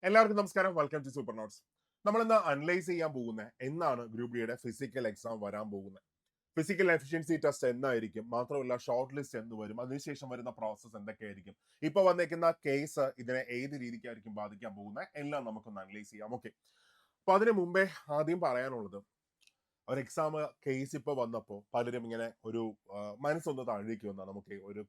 എല്ലാവർക്കും നമസ്കാരം. Welcome to super notes. നമ്മൾ ഇന്ന് അനലൈസ് ചെയ്യാൻ പോകുന്ന എന്നാണ് ഗ്രൂപ്പ് ഡിയുടെ ഫിസിക്കൽ എക്സാം വരാൻ പോകുന്നത്. ഫിസിക്കൽ എഫിഷ്യൻസി ടെസ്റ്റ് എന്നായിരിക്കും, മാത്രമല്ല ഷോർട്ട് ലിസ്റ്റ് എന്ന് വരും, അതിനുശേഷം വരുന്ന പ്രോസസ്സ് എന്തൊക്കെയായിരിക്കും, ഇപ്പൊ വന്നേക്കുന്ന കേസ് ഇതിനെ ഏത് രീതിക്കായിരിക്കും ബാധിക്കാൻ പോകുന്നത് എല്ലാം നമുക്കൊന്ന് അനലൈസ് ചെയ്യാം. ഓക്കെ, അപ്പൊ അതിനു മുമ്പേ ആദ്യം പറയാനുള്ളത്, ഒരു എക്സാം കേസ് ഇപ്പൊ വന്നപ്പോൾ പലരും ഇങ്ങനെ ഒരു മനസ്സൊന്ന് താഴ്ന്നിരിക്കുമെന്നാണ്. നമുക്ക് ഒരു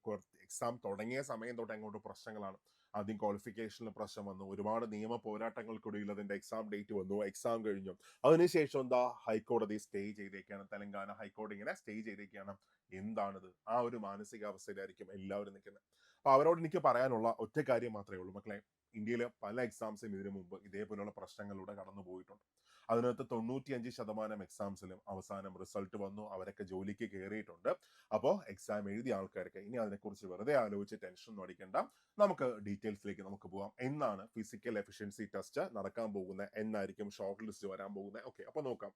എക്സാം തുടങ്ങിയ സമയം തൊട്ട് അങ്ങോട്ട് പ്രശ്നങ്ങളാണ്. ആദ്യം ക്വാളിഫിക്കേഷനിൽ പ്രശ്നം വന്നു, ഒരുപാട് നിയമ പോരാട്ടങ്ങൾക്കിടയിൽ അതിന്റെ എക്സാം ഡേറ്റ് വന്നു, എക്സാം കഴിഞ്ഞു. അതിനുശേഷം എന്താ, ഹൈക്കോടതി സ്റ്റേ ചെയ്തേക്കാണ്, തെലങ്കാന ഹൈക്കോടതി ഇങ്ങനെ സ്റ്റേ ചെയ്തേക്കാണ്. എന്താണിത്? ആ ഒരു മാനസികാവസ്ഥയിലായിരിക്കും എല്ലാവരും നിൽക്കുന്നത്. അപ്പൊ അവരോട് എനിക്ക് പറയാനുള്ള ഒറ്റ കാര്യം മാത്രമേ ഉള്ളൂ, മക്കളെ. ഇന്ത്യയിലെ പല എക്സാംസും ഇതിനു മുമ്പ് ഇതേപോലുള്ള പ്രശ്നങ്ങളിലൂടെ കടന്നു പോയിട്ടുണ്ട്. അതിനകത്ത് 95% എക്സാംസിലും അവസാനം റിസൾട്ട് വന്നു, അവരൊക്കെ ജോലിക്ക് കയറിയിട്ടുണ്ട്. അപ്പോൾ എക്സാം എഴുതിയ ആൾക്കാർക്ക് ഇനി അതിനെക്കുറിച്ച് വെറുതെ ആലോചിച്ച് ടെൻഷൻ ഒന്നും അടിക്കണ്ട. നമുക്ക് ഡീറ്റെയിൽസിലേക്ക് നമുക്ക് പോവാം. എന്നാണ് ഫിസിക്കൽ എഫിഷ്യൻസി ടെസ്റ്റ് നടക്കാൻ പോകുന്നത്, എന്നായിരിക്കും ഷോർട്ട് ലിസ്റ്റ് വരാൻ പോകുന്നത്. ഓക്കെ, അപ്പൊ നോക്കാം.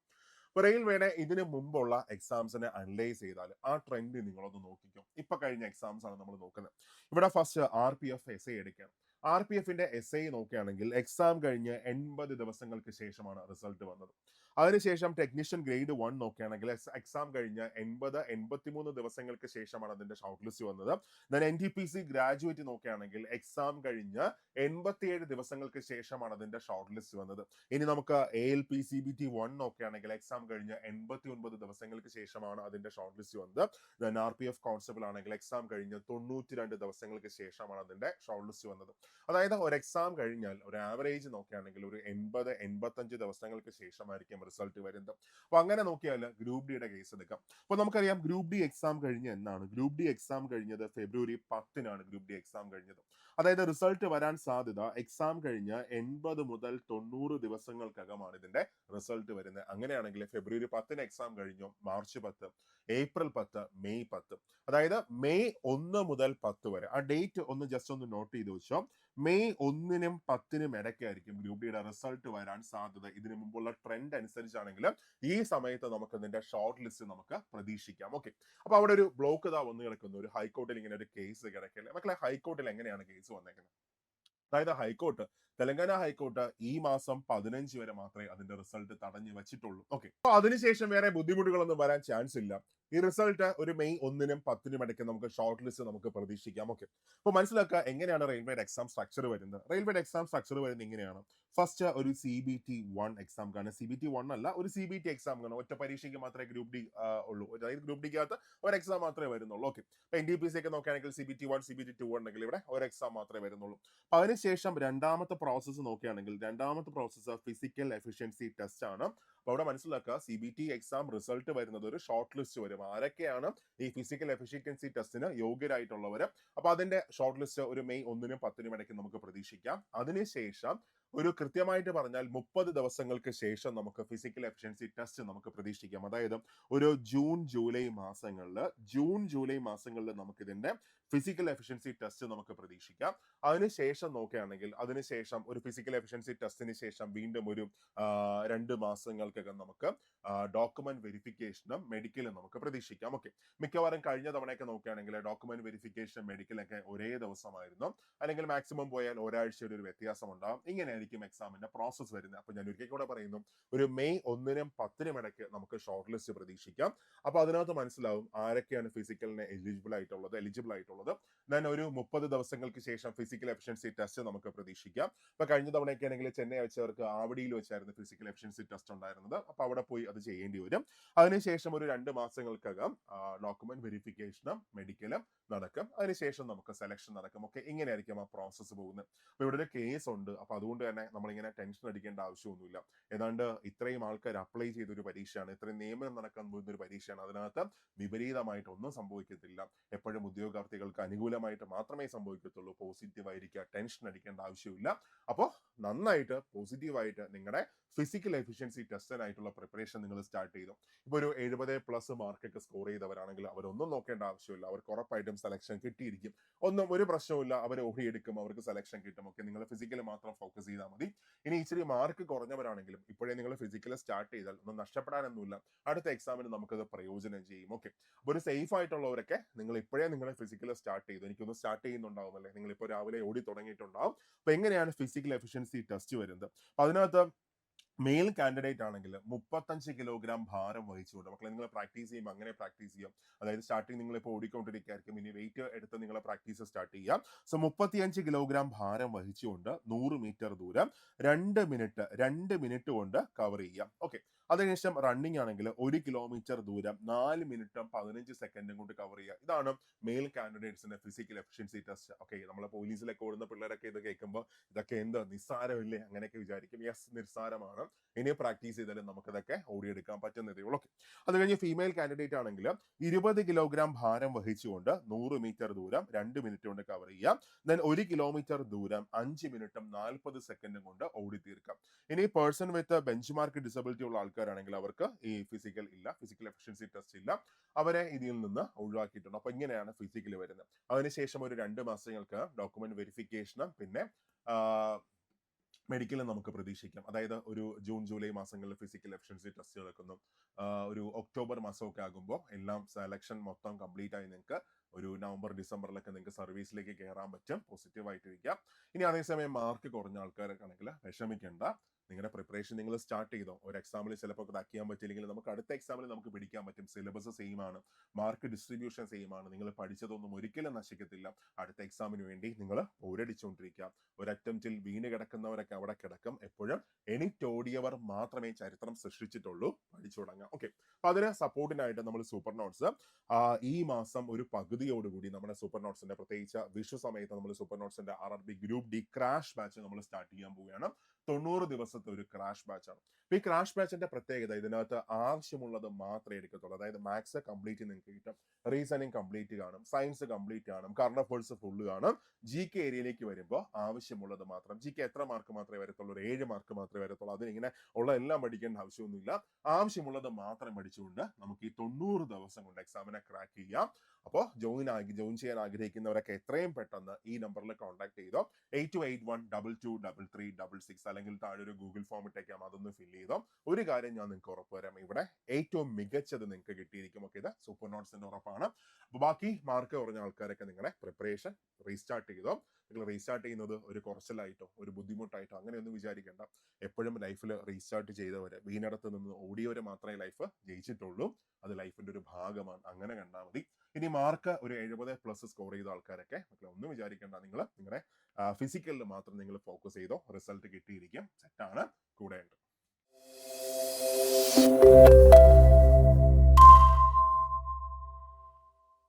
റെയിൽവേയുടെ ഇതിനു മുമ്പുള്ള എക്സാംസിനെ അനലൈസ് ചെയ്താൽ ആ ട്രെൻഡ് നിങ്ങളൊന്ന് നോക്കിക്കും. ഇപ്പൊ കഴിഞ്ഞ എക്സാംസ് ആണ് നമ്മൾ നോക്കുന്നത്. ഇവിടെ ഫസ്റ്റ് RPF SI എടുക്കുകയാണ്. RPFന്റെ SI നോക്കുകയാണെങ്കിൽ എക്സാം കഴിഞ്ഞ് 80 ദിവസങ്ങൾക്ക് ശേഷമാണ് റിസൾട്ട് വന്നത്. അതിനുശേഷം ടെക്നീഷ്യൻ ഗ്രേഡ് 1 നോക്കുകയാണെങ്കിൽ എക്സാം കഴിഞ്ഞ് 83 ദിവസങ്ങൾക്ക് ശേഷമാണ് അതിന്റെ ഷോർട്ട് ലിസ്റ്റ് വന്നത്. ദെൻ NTPC ഗ്രാജുവേറ്റ് നോക്കുകയാണെങ്കിൽ എക്സാം കഴിഞ്ഞ് 87 ദിവസങ്ങൾക്ക് ശേഷമാണ് അതിന്റെ ഷോർട്ട് ലിസ്റ്റ് വന്നത്. ഇനി നമുക്ക് ALP CBT 1 നോക്കുകയാണെങ്കിൽ എക്സാം കഴിഞ്ഞ് 89 ദിവസങ്ങൾക്ക് ശേഷമാണ് അതിന്റെ ഷോർട്ട് ലിസ്റ്റ് വന്നത്. ദെൻ RPF കോൺസ്റ്റബിൾ ആണെങ്കിൽ എക്സാം കഴിഞ്ഞ് 92 ദിവസങ്ങൾക്ക് ശേഷമാണ് അതിന്റെ ഷോർട്ട് ലിസ്റ്റ് വന്നത്. അതായത് ഒരു എക്സാം കഴിഞ്ഞാൽ ഒരു ആവറേജ് നോക്കുകയാണെങ്കിൽ ഒരു 80-85 ദിവസങ്ങൾക്ക് ശേഷമായിരിക്കും റിസൾട്ട് വരുന്നത്. അപ്പൊ അങ്ങനെ നോക്കിയാൽ ഗ്രൂപ്പ് ഡിയുടെ കേസ് എടുക്കാം. അപ്പൊ നമുക്കറിയാം ഗ്രൂപ്പ് ഡി എക്സാം കഴിഞ്ഞ എന്നാണ്. ഗ്രൂപ്പ് ഡി എക്സാം കഴിഞ്ഞത് ഫെബ്രുവരി 10-നാണ് ഗ്രൂപ്പ് ഡി എക്സാം കഴിഞ്ഞത്. അതായത് റിസൾട്ട് വരാൻ സാധ്യത എക്സാം കഴിഞ്ഞ് 80 മുതൽ 90 ദിവസങ്ങൾക്കകമാണ് ഇതിന്റെ റിസൾട്ട് വരുന്നത്. അങ്ങനെയാണെങ്കിൽ ഫെബ്രുവരി 10-ന് എക്സാം കഴിഞ്ഞു, മാർച്ച് 10, ഏപ്രിൽ 10, മെയ് 10, അതായത് മെയ് 1 മുതൽ 10 വരെ. ആ ഡേറ്റ് ഒന്ന് ജസ്റ്റ് ഒന്ന് നോട്ട് ചെയ്ത് വെച്ചോ. മെയ് 1-നും 10-നും ഇടയ്ക്കായിരിക്കും ഗ്രൂപ്പ് ഡിയുടെ റിസൾട്ട് വരാൻ സാധ്യത. ഇതിനു മുമ്പുള്ള ട്രെൻഡ് അനുസരിച്ചാണെങ്കിൽ ഈ സമയത്ത് നമുക്ക് ഇതിന്റെ ഷോർട്ട് ലിസ്റ്റ് നമുക്ക് പ്രതീക്ഷിക്കാം. ഓക്കെ, അപ്പൊ അവിടെ ഒരു ബ്ലോക്ക് ഇതാ വന്ന് കിടക്കുന്നു. ഒരു ഹൈക്കോർട്ടിൽ ഇങ്ങനെ ഒരു കേസ് കിടക്കല്ലേ മക്കളെ. ഹൈക്കോർട്ടിൽ എങ്ങനെയാണ് കേസ് വന്നേക്കുന്നത്? അതായത് ഹൈക്കോർട്ട്, തെലങ്കാന ഹൈക്കോർട്ട് ഈ മാസം 15 വരെ മാത്രമേ അതിന്റെ റിസൾട്ട് തടഞ്ഞു വെച്ചിട്ടുള്ളൂ. ഓക്കെ, അപ്പൊ അതിനുശേഷം വേറെ ബുദ്ധിമുട്ടുകളൊന്നും വരാൻ ചാൻസ് ഇല്ല. ഈ റിസൾട്ട് ഒരു മെയ് 1-നും 10-നും ഇടയ്ക്ക് നമുക്ക് ഷോർട്ട് ലിസ്റ്റ് നമുക്ക് പ്രതീക്ഷിക്കാം. ഓക്കെ, അപ്പൊ മനസ്സിലാക്കുക എങ്ങനെയാണ് റെയിൽവേയുടെ എക്സാം സ്ട്രക്ചർ വരുന്നത്. റെയിൽവേയുടെ എക്സാം സ്ട്രക്ചർ വരുന്നത് ഇങ്ങനെയാണ്. ഫസ്റ്റ് ഒരു CBT 1 എക്സാം കാണും. CBT 1 അല്ല, ഒരു CBT എക്സാം കാണും. ഒറ്റ പരീക്ഷയ്ക്ക് മാത്രമേ ഗ്രൂപ്പ് ഡി ഉള്ളൂ. അതായത് ഗ്രൂപ്പ് ഡിക്കകത്ത് ഒരു എക്സാം മാത്രമേ വരുന്നുള്ളൂ. ഓക്കെ, ഇപ്പൊ NTPC ഒക്കെ നോക്കുകയാണെങ്കിൽ CBT 1 CBT 2 ഉണ്ടെങ്കിൽ ഇവിടെ ഒരു എക്സാം മാത്രമേ വരുന്നുള്ളൂ. അതിനുശേഷം രണ്ടാമത്തെ പ്രോസസ്സ് നോക്കുകയാണെങ്കിൽ രണ്ടാമത്തെ പ്രോസസ്സ് ഫിസിക്കൽ എഫിഷ്യൻസി ടെസ്റ്റ് ആണ്. അപ്പൊ അവിടെ മനസ്സിലാക്കുക CBT എക്സാം റിസൾട്ട് വരുന്നത് ഒരു ഷോർട്ട് ലിസ്റ്റ് വരും. ആരൊക്കെയാണ് ഈ ഫിസിക്കൽ എഫിഷ്യൻസി ടെസ്റ്റിന് യോഗ്യരായിട്ടുള്ളവര്? അപ്പൊ അതിന്റെ ഷോർട്ട് ലിസ്റ്റ് ഒരു മെയ് 1-നും 10-നും ഇടയ്ക്ക് നമുക്ക് പ്രതീക്ഷിക്കാം. അതിനുശേഷം ഒരു കൃത്യമായിട്ട് പറഞ്ഞാൽ 30 ദിവസങ്ങൾക്ക് ശേഷം നമുക്ക് ഫിസിക്കൽ എഫിഷ്യൻസി ടെസ്റ്റ് നമുക്ക് പ്രതീക്ഷിക്കാം. അതായത് ഒരു ജൂൺ ജൂലൈ മാസങ്ങളിൽ നമുക്ക് ഇതിന്റെ ഫിസിക്കൽ എഫിഷ്യൻസി ടെസ്റ്റ് നമുക്ക് പ്രതീക്ഷിക്കാം. അതിനുശേഷം നോക്കുകയാണെങ്കിൽ അതിനുശേഷം ഒരു ഫിസിക്കൽ എഫിഷ്യൻസി ടെസ്റ്റിന് ശേഷം വീണ്ടും ഒരു 2 മാസങ്ങൾക്കകം നമുക്ക് ഡോക്യുമെന്റ് വെരിഫിക്കേഷനും മെഡിക്കലും നമുക്ക് പ്രതീക്ഷിക്കാം. ഓക്കെ, മിക്കവാറും കഴിഞ്ഞ തവണയൊക്കെ നോക്കുകയാണെങ്കിൽ ഡോക്യുമെന്റ് വെരിഫിക്കേഷൻ മെഡിക്കലൊക്കെ ഒരേ ദിവസമായിരുന്നു, അല്ലെങ്കിൽ മാക്സിമം പോയാൽ ഒരാഴ്ചയുടെ ഒരു വ്യത്യാസം ഉണ്ടാകും. ഇങ്ങനെയായിരിക്കും എക്സാമിന്റെ പ്രോസസ്സ് വരുന്നത്. അപ്പൊ ഞാൻ ഒരിക്കൽ കൂടെ പറയുന്നു, ഒരു മെയ് 1-നും 10-നും ഇടയ്ക്ക് നമുക്ക് ഷോർട്ട് ലിസ്റ്റ് പ്രതീക്ഷിക്കാം. അപ്പൊ അതിനകത്ത് മനസ്സിലാവും ആരൊക്കെയാണ് ഫിസിക്കലിന് എലിജിബിൾ ആയിട്ടുള്ളത്. ദെൻ ഒരു 30 ദിവസങ്ങൾക്ക് ശേഷം ഫിസിക്കൽ എഫിഷ്യൻസി ടെസ്റ്റ് നമുക്ക് പ്രതീക്ഷിക്കാം. ഇപ്പൊ കഴിഞ്ഞ തവണയൊക്കെ ആണെങ്കിൽ ചെന്നൈ വെച്ചവർക്ക് ആവടിയിൽ വെച്ചായിരുന്നു ഫിസിക്കൽ എഫിഷ്യൻസി ടെസ്റ്റ് ഉണ്ടായിരുന്നത്. അപ്പൊ അവിടെ പോയി അത് ചെയ്യേണ്ടി വരും. അതിനുശേഷം ഒരു 2 മാസങ്ങൾക്കകം ഡോക്യുമെന്റ് വെരിഫിക്കേഷനും മെഡിക്കലും നടക്കും. അതിനുശേഷം നമുക്ക് സെലക്ഷൻ നടക്കും. ഓക്കെ, ഇങ്ങനെയായിരിക്കും ആ പ്രോസസ്സ് പോകുന്നത്. അപ്പൊ ഇവിടെ ഒരു കേസ് ഉണ്ട്. അപ്പൊ അതുകൊണ്ട് തന്നെ നമ്മളിങ്ങനെ ടെൻഷൻ അടിക്കേണ്ട ആവശ്യമൊന്നുമില്ല. ഏതാണ്ട് ഇത്രയും ആൾക്കാർ അപ്ലൈ ചെയ്തൊരു പരീക്ഷയാണ്, ഇത്രയും നിയമനം നടക്കാൻ പോകുന്ന ഒരു പരീക്ഷയാണ്. അതിനകത്ത് വിപരീതമായിട്ട് ഒന്നും സംഭവിക്കത്തില്ല. എപ്പോഴും ഉദ്യോഗാർത്ഥികൾക്ക് അനുകൂലമായിട്ട് മാത്രമേ സംഭവിക്കത്തുള്ളൂ. പോസിറ്റീവ് ആയിരിക്കുക, ടെൻഷൻ അടിക്കേണ്ട ആവശ്യമില്ല. അപ്പോൾ നന്നായിട്ട് പോസിറ്റീവായിട്ട് നിങ്ങളുടെ ഫിസിക്കൽ എഫിഷ്യൻസി ടെസ്റ്റിനായിട്ടുള്ള പ്രിപ്പറേഷൻ നിങ്ങൾ സ്റ്റാർട്ട് ചെയ്തു. ഇപ്പൊ ഒരു 70+ മാർക്കൊക്കെ സ്കോർ ചെയ്തവരാണെങ്കിൽ അവരൊന്നും നോക്കേണ്ട ആവശ്യമില്ല. അവർക്ക് ഉറപ്പായിട്ടും സെലക്ഷൻ കിട്ടിയിരിക്കും. ഒരു പ്രശ്നവുമില്ല. അവർ ഓടിയെടുക്കും, അവർക്ക് സെലക്ഷൻ കിട്ടും. ഓക്കെ, നിങ്ങൾ ഫിസിക്കൽ മാത്രം ഫോക്കസ് ചെയ്താൽ മതി. ഇനി ഇച്ചിരി മാർക്ക് കുറഞ്ഞവരാണെങ്കിലും ഇപ്പോഴേ നിങ്ങൾ ഫിസിക്കൽ സ്റ്റാർട്ട് ചെയ്താൽ ഒന്നും നഷ്ടപ്പെടാനൊന്നുമില്ല. അടുത്ത എക്സാമിന് നമുക്കത് പ്രയോജനം ചെയ്യും. ഓക്കെ, അപ്പൊ ഒരു സേഫ് ആയിട്ടുള്ളവരൊക്കെ നിങ്ങൾ ഇപ്പോഴേ നിങ്ങളുടെ ഫിസിക്കൽ സ്റ്റാർട്ട് ചെയ്തു. എനിക്കൊന്ന് സ്റ്റാർട്ട് ചെയ്യുന്നുണ്ടാവും അല്ലേ, നിങ്ങൾ ഇപ്പോൾ രാവിലെ ഓടി തുടങ്ങിയിട്ടുണ്ടാവും. അപ്പൊ എങ്ങനെയാണ് ഫിസിക്കൽ എഫിഷ്യൻസി എഫിഷ്യൻസി ടെസ്റ്റ് വരുന്നത്. അപ്പൊ അതിനകത്ത് മെയിൽ കാൻഡിഡേറ്റ് ആണെങ്കിൽ 35 കിലോഗ്രാം ഭാരം വഹിച്ചുകൊണ്ട്, മക്കളെ നിങ്ങൾ പ്രാക്ടീസ് ചെയ്യുമ്പോൾ അങ്ങനെ പ്രാക്ടീസ് ചെയ്യാം. അതായത് സ്റ്റാർട്ടിങ് നിങ്ങൾ ഇപ്പോൾ ഓടിക്കൊണ്ടിരിക്കുകയായിരിക്കും, ഇനി വെയിറ്റ് എടുത്ത് നിങ്ങളെ പ്രാക്ടീസ് സ്റ്റാർട്ട് ചെയ്യാം. സോ 35 കിലോഗ്രാം ഭാരം വഹിച്ചുകൊണ്ട് 100 മീറ്റർ ദൂരം 2 മിനിറ്റ് കൊണ്ട് കവർ ചെയ്യാം. ഓക്കെ, അതിനുശേഷം റണ്ണിങ് ആണെങ്കിൽ 1 കിലോമീറ്റർ ദൂരം 4 മിനിറ്റും 15 സെക്കൻഡും കൊണ്ട് കവർ ചെയ്യുക. ഇതാണ് മെയിൽ കാൻഡിഡേറ്റ്സിന്റെ ഫിസിക്കൽ എഫിഷ്യൻസി ടെസ്റ്റ്. ഓക്കെ, നമ്മളെ പോലീസിലൊക്കെ ഓടുന്ന പിള്ളേരൊക്കെ ഇത് കേൾക്കുമ്പോൾ ഇതൊക്കെ എന്ത് നിസ്സാരമില്ലേ അങ്ങനെയൊക്കെ വിചാരിക്കും. യെസ്, നിസ്സാരമാണ്. ഇനി പ്രാക്ടീസ് ചെയ്താലും നമുക്കിതൊക്കെ ഓടിയെടുക്കാൻ പറ്റുന്നതേ ഉള്ളൂ. അത് കഴിഞ്ഞ് ഫീമെയിൽ കാൻഡിഡേറ്റ് ആണെങ്കിൽ 20 കിലോഗ്രാം ഭാരം വഹിച്ചുകൊണ്ട് 100 മീറ്റർ ദൂരം 2 മിനിറ്റ് കൊണ്ട് കവർ ചെയ്യാം. ദെൻ 1 കിലോമീറ്റർ ദൂരം 5 മിനിറ്റും 40 സെക്കൻഡും കൊണ്ട് ഓടി തീർക്കാം. ഇനി person with bench mark disability ഉള്ള ആൾക്കാരാണെങ്കിൽ അവർക്ക് ഈ ഫിസിക്കൽ എഫിഷ്യൻസി ടെസ്റ്റ് ഇല്ല, അവരെ ഇതിൽ നിന്ന് ഒഴിവാക്കിയിട്ടുണ്ട്. അപ്പൊ ഇങ്ങനെയാണ് ഫിസിക്കൽ വരുന്നത്. അതിനുശേഷം ഒരു 2 മാസങ്ങൾക്ക് ഡോക്യുമെന്റ് വെരിഫിക്കേഷനും പിന്നെ മെഡിക്കലും നമുക്ക് പ്രതീക്ഷിക്കാം. അതായത് ഒരു ജൂൺ ജൂലൈ മാസങ്ങളിൽ ഫിസിക്കൽ എഫിഷ്യൻസി ടെസ്റ്റ് നടക്കുന്നു. ഒരു ഒക്ടോബർ മാസമൊക്കെ ആകുമ്പോൾ എല്ലാം സെലക്ഷൻ മൊത്തം കംപ്ലീറ്റ് ആയി നിങ്ങൾക്ക് ഒരു നവംബർ ഡിസംബറിലൊക്കെ നിങ്ങൾക്ക് സർവീസിലേക്ക് കയറാൻ പറ്റും, പോസിറ്റീവായിട്ടിരിക്കാം. ഇനി അതേസമയം മാർക്ക് കുറഞ്ഞ ആൾക്കാരൊക്കെ ആണെങ്കിൽ വിഷമിക്കേണ്ട, നിങ്ങളുടെ പ്രിപ്പറേഷൻ നിങ്ങൾ സ്റ്റാർട്ട് ചെയ്തോ. ഒരു എക്സാമിൽ ചിലപ്പോൾ ക്രാക്ക് ചെയ്യാൻ പറ്റില്ലെങ്കിൽ നമുക്ക് അടുത്ത എക്സാമിൽ നമുക്ക് പിടിക്കാൻ പറ്റും. സിലബസ് സെയിം ആണ്, മാർക്ക് ഡിസ്ട്രിബ്യൂഷൻ സെയിം ആണ്, നിങ്ങൾ പഠിച്ചതൊന്നും ഒരിക്കലും നശിക്കത്തില്ല. അടുത്ത എക്സാമിന് വേണ്ടി നിങ്ങൾ പോരടിച്ചുകൊണ്ടിരിക്കുക. ഒരു അറ്റംപ്റ്റിൽ വീണ് കിടക്കുന്നവരൊക്കെ അവിടെ കിടക്കും. എപ്പോഴും എണിറ്റോടിയവർ മാത്രമേ ചരിത്രം സൃഷ്ടിച്ചിട്ടുള്ളൂ. പഠിച്ചു തുടങ്ങാം. ഓക്കെ, അപ്പൊ അതിന് സപ്പോർട്ടിനായിട്ട് നമ്മൾ സൂപ്പർ നോട്ട്സ് ഈ മാസം ഒരു പകുതിയോടുകൂടി നമ്മുടെ സൂപ്പർ നോട്ട്സിന്റെ, പ്രത്യേകിച്ച് വിഷു സമയത്ത് നമ്മൾ സൂപ്പർ നോട്ട്സിന്റെ RRB group D crash batch നമ്മൾ സ്റ്റാർട്ട് ചെയ്യാൻ പോവുകയാണ്. 90 ദിവസത്തെ ഒരു ക്രാഷ് ബാച്ച് ആണ്. ഈ ക്രാഷ് ബാച്ചിന്റെ പ്രത്യേകത ഇതിനകത്ത് ആവശ്യമുള്ളത് മാത്രമേ എടുക്കത്തുള്ളൂ. അതായത് മാത്സ് കംപ്ലീറ്റ് നിങ്ങൾക്ക് കിട്ടും, റീസണിങ് കംപ്ലീറ്റ് കാണും, സയൻസ് കംപ്ലീറ്റ് കാണും, കറണ്ട് അഫേഴ്സ് ഫുള്ള് കാണും. GK ഏരിയയിലേക്ക് വരുമ്പോൾ ആവശ്യമുള്ളത് മാത്രം. GK എത്ര മാർക്ക് മാത്രമേ വരത്തുള്ളൂ? ഒരു 7 മാർക്ക് മാത്രമേ വരത്തുള്ളൂ. അതിനിങ്ങനെ ഉള്ള എല്ലാം പഠിക്കേണ്ട ആവശ്യമൊന്നുമില്ല. ആവശ്യമുള്ളത് മാത്രം പഠിച്ചുകൊണ്ട് നമുക്ക് ഈ 90 ദിവസം കൊണ്ട് എക്സാമിനെ ക്രാക്ക് ചെയ്യാം. അപ്പോൾ ജോയിൻ ചെയ്യാൻ ആഗ്രഹിക്കുന്നവരൊക്കെ എത്രയും പെട്ടെന്ന് ഈ നമ്പറിൽ കോൺടാക്ട് ചെയ്തോ. 8281223366 അല്ലെങ്കിൽ താഴെ ഒരു ഗൂഗിൾ ഫോം ഇട്ടേക്കാം, അതൊന്ന് ഫില്ല് ചെയ്തോ. ഒരു കാര്യം ഞാൻ നിങ്ങൾക്ക് ഉറപ്പ് തരാം, ഇവിടെ ഏറ്റവും മികച്ചത് നിങ്ങൾക്ക് കിട്ടിയിരിക്കും. ഒക്കെ ഇത് സൂപ്പർ നോട്ട്സിന്റെ ഉറപ്പാണ്. അപ്പൊ ബാക്കി മാർക്ക് കുറഞ്ഞ ആൾക്കാരൊക്കെ നിങ്ങളുടെ പ്രിപ്പറേഷൻ റീസ്റ്റാർട്ട് ചെയ്തോ. നിങ്ങൾ റീസ്റ്റാർട്ട് ചെയ്യുന്നത് ഒരു കുറച്ചിലായിട്ടോ ഒരു ബുദ്ധിമുട്ടായിട്ടോ അങ്ങനെയൊന്നും വിചാരിക്കേണ്ട. എപ്പോഴും ലൈഫിൽ റീസ്റ്റാർട്ട് ചെയ്തവര്, വീണിടത്ത് നിന്ന് ഓടിയവരെ മാത്രമേ ലൈഫ് ജയിച്ചിട്ടുള്ളൂ. അത് ലൈഫിന്റെ ഒരു ഭാഗമാണ്, അങ്ങനെ കണ്ടാൽ മതി. ഇനി മാർക്ക് ഒരു 70+ സ്കോർ ചെയ്ത ആൾക്കാരൊക്കെ ഒന്നും വിചാരിക്കേണ്ട, നിങ്ങൾ നിങ്ങളുടെ ഫിസിക്കലിൽ മാത്രം നിങ്ങൾ ഫോക്കസ് ചെയ്തോ. റിസൾട്ട് കിട്ടിയിരിക്കും, സെറ്റാണ്. കൂടെ ഉണ്ട്.